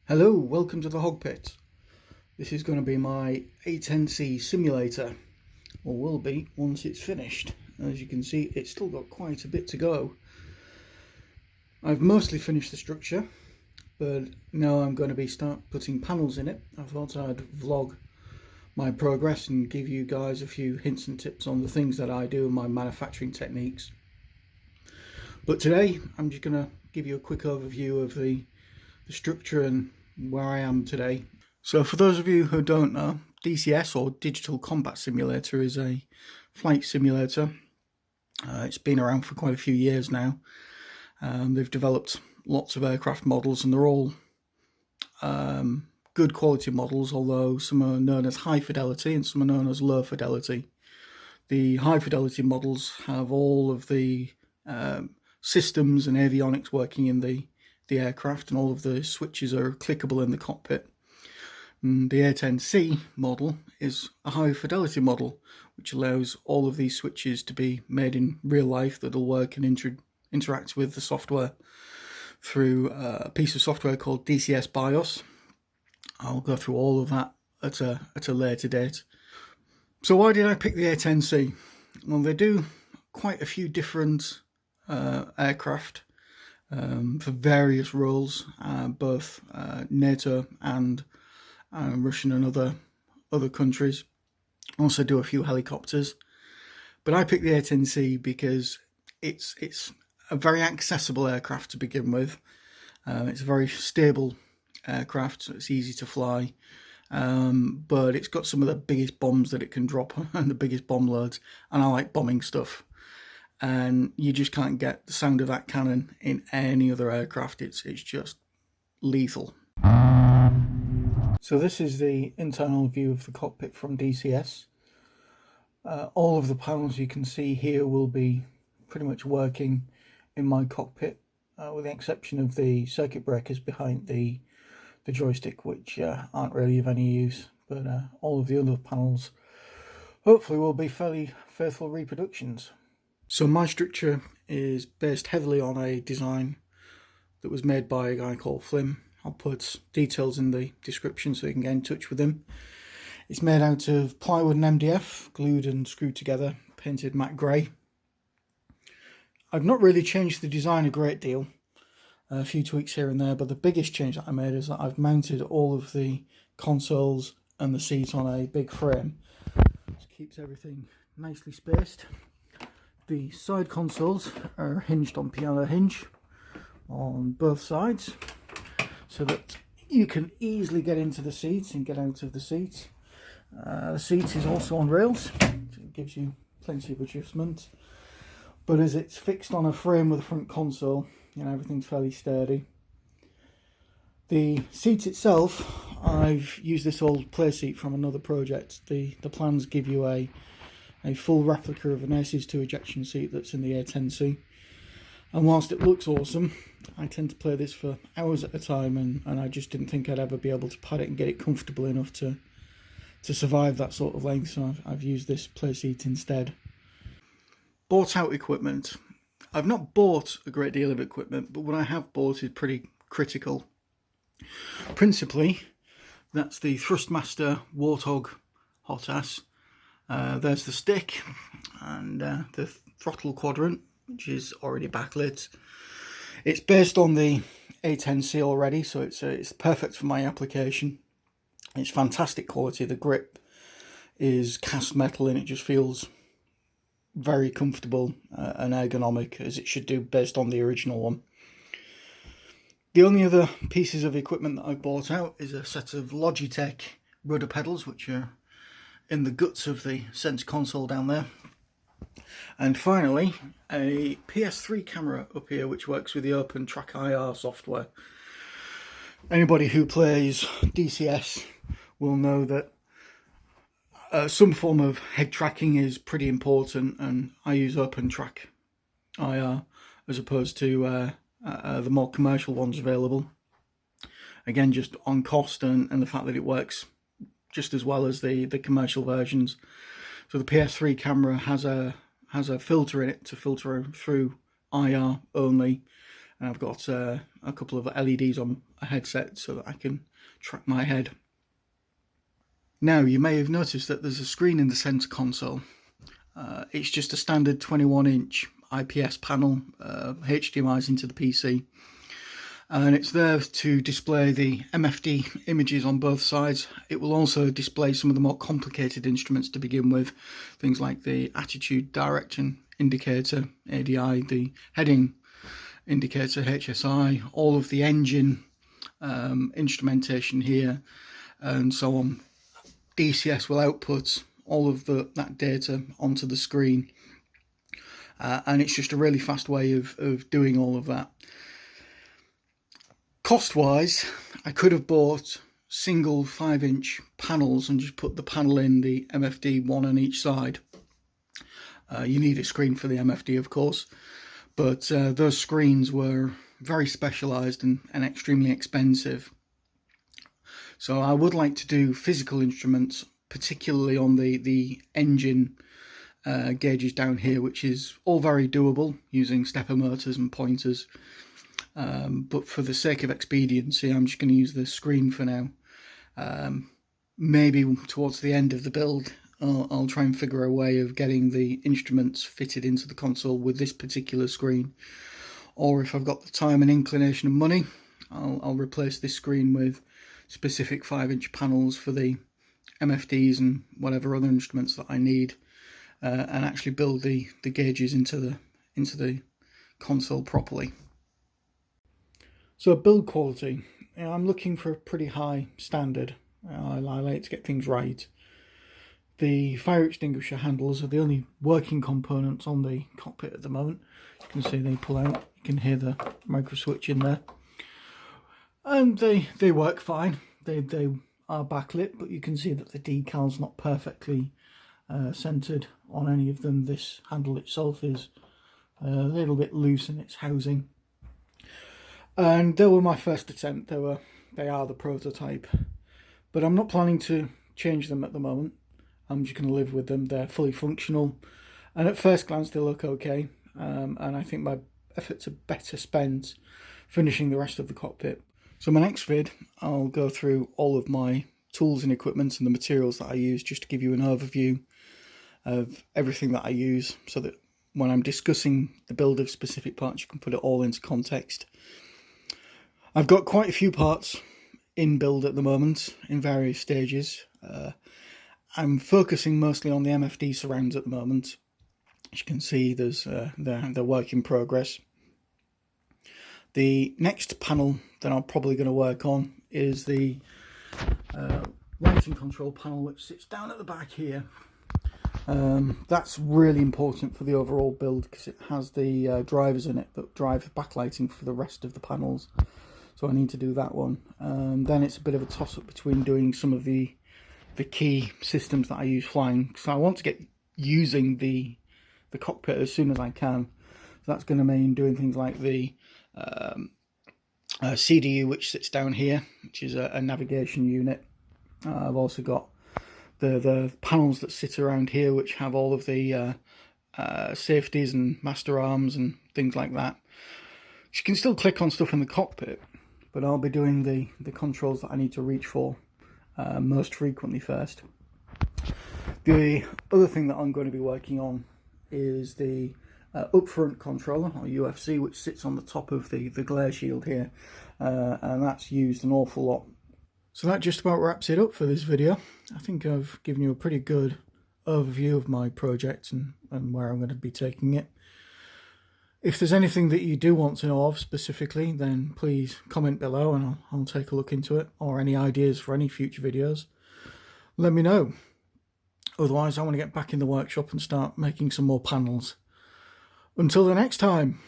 Hello, welcome to the Hog Pit. This is going to be my A-10C simulator, or will be once it's finished. As you can see, it's still got quite a bit to go. I've mostly finished the structure, but now I'm going to start putting panels in it. I thought I'd vlog my progress and give you guys a few hints and tips on the things that I do and my manufacturing techniques. But today I'm just going to give you a quick overview of the structure and where I am today. So for those of you who don't know, DCS, or Digital Combat Simulator, is a flight simulator. It's been around for quite a few years now. They've developed lots of aircraft models, and they're all good quality models, although some are known as high fidelity and some are known as low fidelity. The high fidelity models have all of the systems and avionics working in the aircraft, and all of the switches are clickable in the cockpit. And the A-10C model is a high fidelity model, which allows all of these switches to be made in real life that'll work and interact with the software through a piece of software called DCS BIOS. I'll go through all of that at a later date. So why did I pick the A-10C? Well, they do quite a few different aircraft for various roles, both NATO and Russian and other countries. Also do a few helicopters, but I picked the A-10C because it's a very accessible aircraft to begin with. It's a very stable aircraft, so it's easy to fly, but it's got some of the biggest bombs that it can drop and the biggest bomb loads, and I like bombing stuff. And you just can't get the sound of that cannon in any other aircraft. It's just lethal. So this is the internal view of the cockpit from DCS. All of the panels you can see here will be pretty much working in my cockpit, with the exception of the circuit breakers behind the joystick, which aren't really of any use. But all of the other panels hopefully will be fairly faithful reproductions. So my structure is based heavily on a design that was made by a guy called Flim. I'll put details in the description so you can get in touch with him. It's made out of plywood and MDF, glued and screwed together, painted matte grey. I've not really changed the design a great deal, a few tweaks here and there, but the biggest change that I made is that I've mounted all of the consoles and the seat on a big frame. This keeps everything nicely spaced. The side consoles are hinged on piano hinge on both sides, so that you can easily get into the seat and get out of the seat. The seat is also on rails, so it gives you plenty of adjustment. But as it's fixed on a frame with a front console, everything's fairly sturdy. The seat itself, I've used this old play seat from another project. The plans give you a full replica of an Aces 2 ejection seat that's in the A-10C. And whilst it looks awesome, I tend to play this for hours at a time, and I just didn't think I'd ever be able to pad it and get it comfortable enough to survive that sort of length, so I've used this play seat instead. Bought out equipment. I've not bought a great deal of equipment, but what I have bought is pretty critical. Principally, that's the Thrustmaster Warthog hot ass. There's the stick and the throttle quadrant, which is already backlit. It's based on the A-10C already, so it's perfect for my application. It's fantastic quality. The grip is cast metal and it just feels very comfortable and ergonomic, as it should do based on the original one. The only other pieces of equipment that I've bought out is a set of Logitech rudder pedals, which are in the guts of the center console down there. And finally, a PS3 camera up here, which works with the Open Track IR software. Anybody who plays DCS will know that some form of head tracking is pretty important, and I use Open Track IR as opposed to the more commercial ones available. Again, just on cost and the fact that it works just as well as the commercial versions. So the PS3 camera has a filter in it to filter through IR only, and I've got a couple of LEDs on a headset so that I can track my head. Now, you may have noticed that there's a screen in the centre console. It's just a standard 21-inch IPS panel, HDMI's into the PC, and it's there to display the MFD images on both sides. It will also display some of the more complicated instruments to begin with, things like the attitude direction indicator, ADI, the heading indicator, HSI, all of the engine instrumentation here, and so on. DCS will output all of that data onto the screen, and it's just a really fast way of doing all of that. Cost wise, I could have bought single 5-inch panels and just put the panel in, the MFD, one on each side. You need a screen for the MFD, of course, but those screens were very specialised and extremely expensive. So I would like to do physical instruments, particularly on the engine gauges down here, which is all very doable using stepper motors and pointers. But for the sake of expediency, I'm just going to use the screen for now. Maybe towards the end of the build, I'll try and figure a way of getting the instruments fitted into the console with this particular screen. Or if I've got the time and inclination and money, I'll replace this screen with specific 5-inch panels for the MFDs and whatever other instruments that I need, and actually build the gauges into the console properly. So build quality, I'm looking for a pretty high standard. I like to get things right. The fire extinguisher handles are the only working components on the cockpit at the moment. You can see they pull out, you can hear the micro switch in there. And they work fine. They are backlit, but you can see that the decal's not perfectly centered on any of them. This handle itself is a little bit loose in its housing. And they were my first attempt. They are the prototype, but I'm not planning to change them at the moment. I'm just going to live with them. They're fully functional, and at first glance they look okay. And I think my efforts are better spent finishing the rest of the cockpit. So my next vid, I'll go through all of my tools and equipment and the materials that I use, just to give you an overview of everything that I use, so that when I'm discussing the build of specific parts, you can put it all into context. I've got quite a few parts in build at the moment, in various stages. I'm focusing mostly on the MFD surrounds at the moment. As you can see, there's they're work in progress. The next panel that I'm probably going to work on is the lighting control panel, which sits down at the back here. That's really important for the overall build because it has the drivers in it that drive backlighting for the rest of the panels. So I need to do that one. Then it's a bit of a toss-up between doing some of the key systems that I use flying. So I want to get using the cockpit as soon as I can. So that's going to mean doing things like the CDU, which sits down here, which is a navigation unit. I've also got the panels that sit around here, which have all of the safeties and master arms and things like that. You can still click on stuff in the cockpit, but I'll be doing the controls that I need to reach for most frequently first. The other thing that I'm going to be working on is the upfront controller, or UFC, which sits on the top of the glare shield here, and that's used an awful lot. So that just about wraps it up for this video. I think I've given you a pretty good overview of my project and where I'm going to be taking it. If there's anything that you do want to know of specifically, then please comment below and I'll take a look into it, or any ideas for any future videos, let me know. Otherwise, I want to get back in the workshop and start making some more panels. Until the next time.